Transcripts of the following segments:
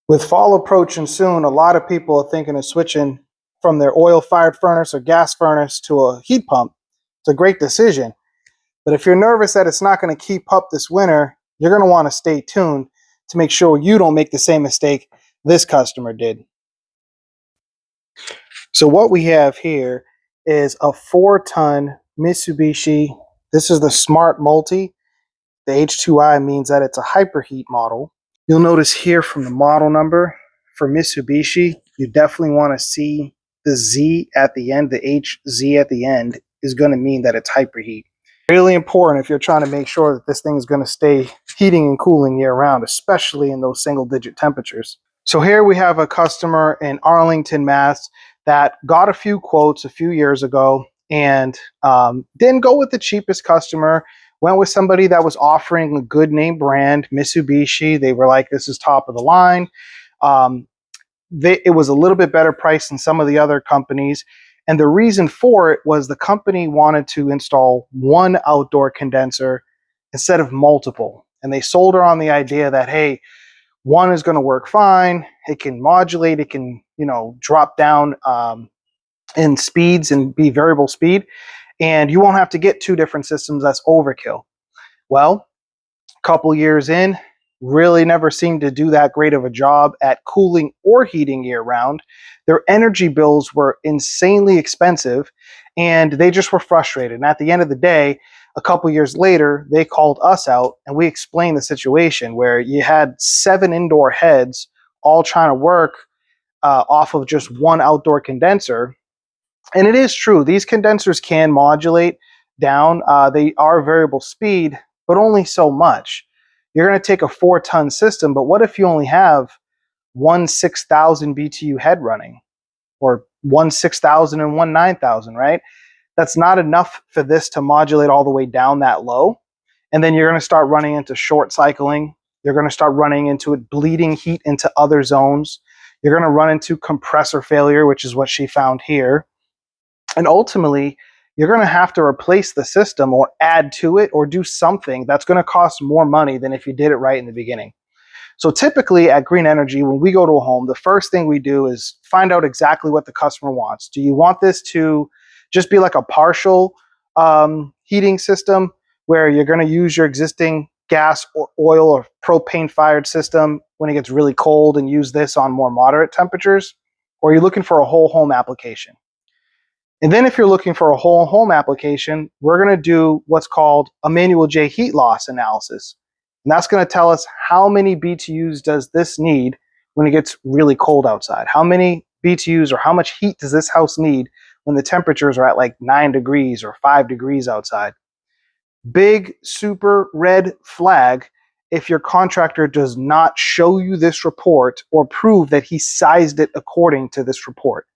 With fall approaching soon, a lot of people are thinking of switching from their oil-fired furnace or gas furnace to a heat pump. It's a great decision. But if you're nervous that it's not going to keep up this winter, you're going to want to stay tuned to make sure you don't make the same mistake this customer did. So what we have here is a 4-ton Mitsubishi. This is the Smart Multi. The H2I means that it's a hyperheat model. You'll notice here from the model number for Mitsubishi, you definitely want to see the Z at the end. The HZ at the end is going to mean that it's hyperheat. Really important if you're trying to make sure that this thing is going to stay heating and cooling year round, especially in those single digit temperatures. So here we have a customer in Arlington, Mass that got a few quotes a few years ago and didn't go with the cheapest customer. Went with somebody that was offering a good name brand, Mitsubishi. They were like, this is top of the line. It was a little bit better price than some of the other companies. And the reason for it was the company wanted to install one outdoor condenser instead of multiple. And they sold her on the idea that, hey, one is going to work fine. It can modulate. It can, drop down in speeds and be variable speed. And you won't have to get two different systems. That's overkill. Well, a couple years in, really never seemed to do that great of a job at cooling or heating year round. Their energy bills were insanely expensive and they just were frustrated. And at the end of the day, a couple years later, they called us out and we explained the situation where you had 7 indoor heads all trying to work off of just one outdoor condenser. And it is true, these condensers can modulate down. They are variable speed, but only so much. You're going to take a 4-ton system, but what if you only have one 6,000 BTU head running, or one 6,000 and one 9,000, right? That's not enough for this to modulate all the way down that low. And then you're going to start running into short cycling. You're going to start running into it bleeding heat into other zones. You're going to run into compressor failure, which is what she found here. And ultimately, you're going to have to replace the system or add to it or do something that's going to cost more money than if you did it right in the beginning. So typically at Green Energy, when we go to a home, the first thing we do is find out exactly what the customer wants. Do you want this to just be like a partial heating system where you're going to use your existing gas or oil or propane fired system when it gets really cold and use this on more moderate temperatures? Or are you looking for a whole home application? And then if you're looking for a whole home application, we're going to do what's called a manual J heat loss analysis. And that's going to tell us how many BTUs does this need when it gets really cold outside? How many BTUs or how much heat does this house need when the temperatures are at like 9 degrees or 5 degrees outside? Big, super red flag if your contractor does not show you this report or prove that he sized it according to this report.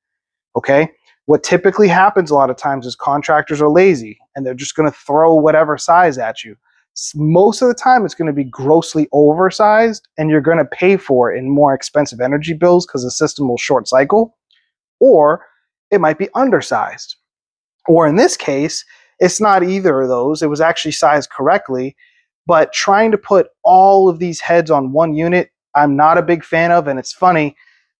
Okay? What typically happens a lot of times is contractors are lazy and they're just going to throw whatever size at you. Most of the time it's going to be grossly oversized and you're going to pay for it in more expensive energy bills because the system will short cycle, or it might be undersized. Or in this case, it's not either of those. It was actually sized correctly, but trying to put all of these heads on one unit, I'm not a big fan of. And it's funny,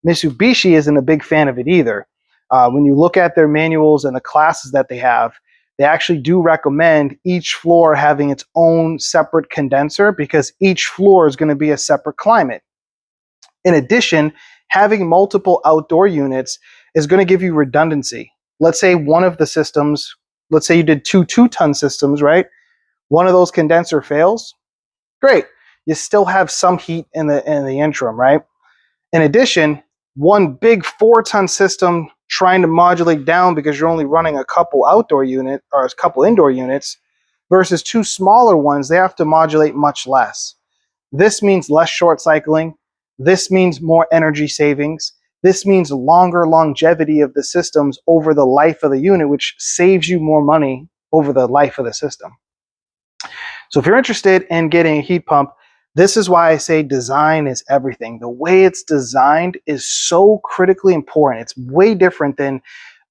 Mitsubishi isn't a big fan of it either. When you look at their manuals and the classes that they have, they actually do recommend each floor having its own separate condenser because each floor is going to be a separate climate. In addition, having multiple outdoor units is going to give you redundancy. Let's say one of the systems, let's say you did 2-ton systems, right? One of those condenser fails. Great. You still have some heat in the interim, right? In addition, one big 4-ton system trying to modulate down because you're only running a couple outdoor unit or a couple indoor units versus 2 smaller ones, they have to modulate much less. This means less short cycling. This means more energy savings. This means longer longevity of the systems over the life of the unit, which saves you more money over the life of the system. So if you're interested in getting a heat pump, this is why I say design is everything. The way it's designed is so critically important. It's way different than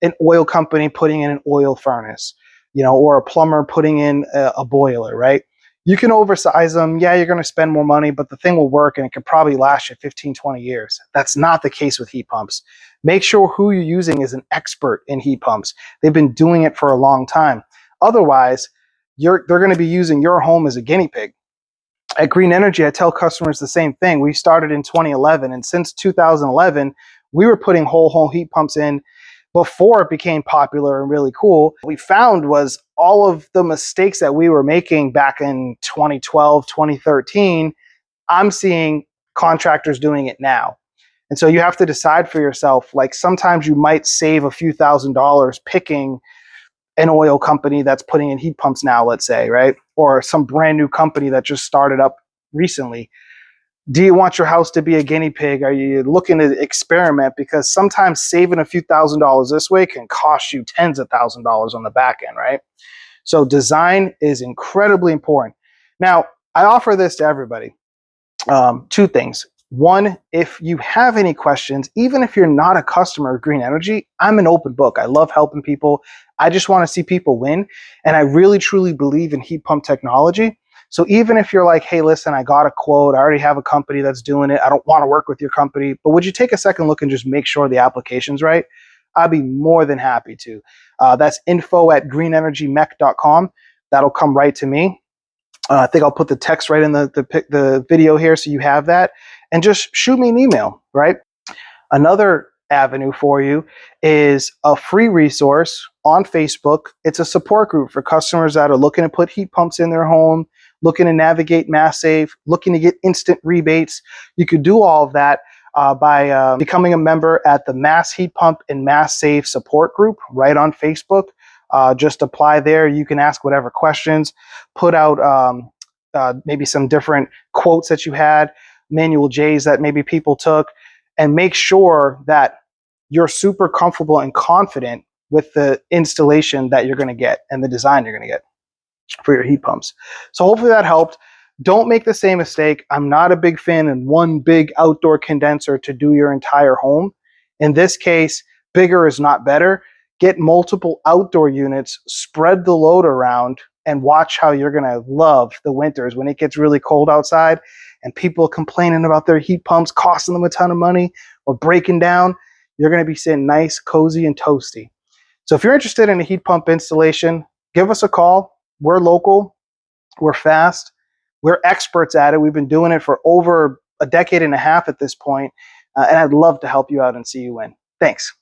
an oil company putting in an oil furnace, or a plumber putting in a boiler, right? You can oversize them. Yeah, you're going to spend more money, but the thing will work and it could probably last you 15, 20 years. That's not the case with heat pumps. Make sure who you're using is an expert in heat pumps. They've been doing it for a long time. Otherwise, they're going to be using your home as a guinea pig. At Green Energy, I tell customers the same thing. We started in 2011, and since 2011, we were putting whole home heat pumps in before it became popular and really cool. What we found was all of the mistakes that we were making back in 2012, 2013, I'm seeing contractors doing it now. And so you have to decide for yourself, like sometimes you might save a few $1,000s picking an oil company that's putting in heat pumps now, let's say, right? Or some brand new company that just started up recently. Do you want your house to be a guinea pig? Are you looking to experiment? Because sometimes saving a few $1,000s this way can cost you tens of $1,000s on the back end, right? So design is incredibly important. Now, I offer this to everybody. Two things. One, if you have any questions, even if you're not a customer of Green Energy, I'm an open book. I love helping people. I just want to see people win. And I really, truly believe in heat pump technology. So even if you're like, hey, listen, I got a quote, I already have a company that's doing it, I don't want to work with your company, but would you take a second look and just make sure the application's right? I'd be more than happy to. That's info@greenenergymech.com. That'll come right to me. I think I'll put the text right in the video here so you have that. And just shoot me an email, right? Another avenue for you is a free resource on Facebook. It's a support group for customers that are looking to put heat pumps in their home, looking to navigate MassSave, looking to get instant rebates. You could do all of that by becoming a member at the Mass Heat Pump and MassSave support group right on Facebook. Just apply there. You can ask whatever questions, put out maybe some different quotes that you had, manual J's that maybe people took, and make sure that you're super comfortable and confident with the installation that you're going to get and the design you're going to get for your heat pumps. So hopefully that helped. Don't make the same mistake. I'm not a big fan in one big outdoor condenser to do your entire home. In this case, bigger is not better. Get multiple outdoor units, spread the load around, and watch how you're going to love the winters when it gets really cold outside and people complaining about their heat pumps costing them a ton of money or breaking down. You're going to be sitting nice, cozy, and toasty. So if you're interested in a heat pump installation, give us a call. We're local. We're fast. We're experts at it. We've been doing it for over a decade and a half at this point, and I'd love to help you out and see you win. Thanks.